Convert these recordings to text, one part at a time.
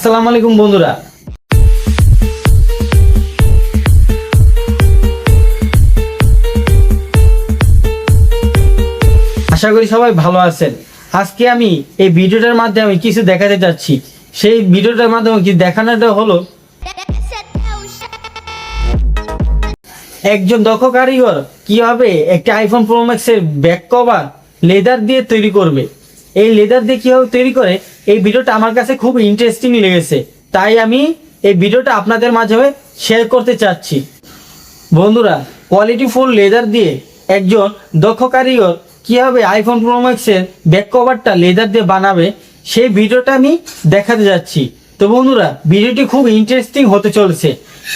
আসসালামু আলাইকুম বন্ধুরা। আশা করি সবাই ভালো আছেন। আজকে আমি এই ভিডিওটার মাধ্যমে কিছু দেখাতে যাচ্ছি। সেই ভিডিওটার মাধ্যমে কি দেখানোটা হলো, একজন দক্ষ কারিগর কিভাবে একটি আইফোন প্রো ম্যাক্সের ব্যাক কভার লেদার দিয়ে তৈরি করবে। এই লেদার দিয়ে কিভাবে তৈরি করে, এই ভিডিওটা আমার কাছে খুব ইন্টারেস্টিং লেগেছে, তাই আমি এই ভিডিওটা আপনাদের মাঝে শেয়ার করতে চাচ্ছি। বন্ধুরা, কোয়ালিটিফুল লেদার দিয়ে একজন দক্ষ কারিগর কিভাবে আইফোন প্রো ম্যাক্সের ব্যাক কভারটা লেদার দিয়ে বানাবে, সেই ভিডিওটা আমি দেখাতে যাচ্ছি। তো বন্ধুরা, ভিডিওটি খুব ইন্টারেস্টিং হতে চলেছে।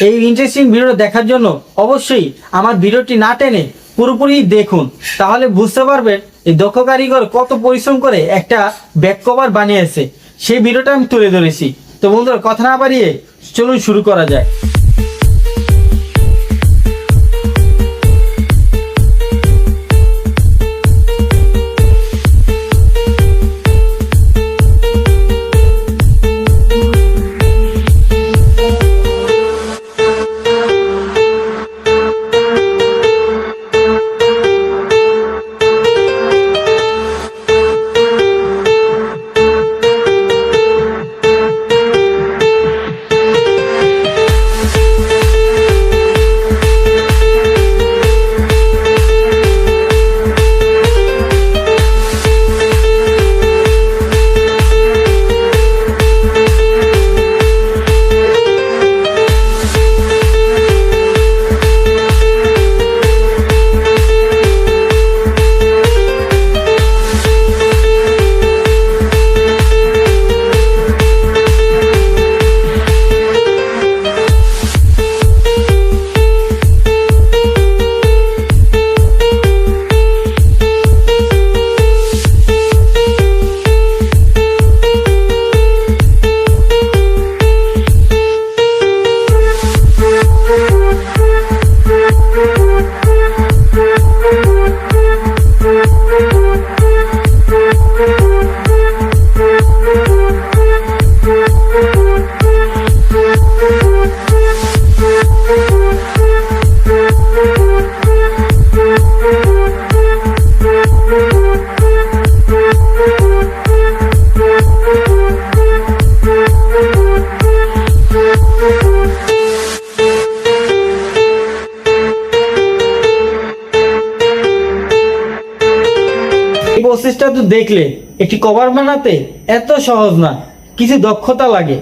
এই ইন্টারেস্টিং ভিডিওটা দেখার জন্য অবশ্যই আমার ভিডিওটি না টেনে পুরোপুরি দেখুন, তাহলে বুঝতে পারবেন এই দক্ষ কারিগর কত পরিশ্রম করে একটা ব্যাক কভার বানিয়েছে। সেই ভিডিওটা আমি তুলে ধরেছি। তো বন্ধুরা, কথা না বাড়িয়ে চলুন শুরু করা যায়। এই প্রসেসটা তো দেখলে, একটি কভার বানাতে এত সহজ না, কিছু দক্ষতা লাগে।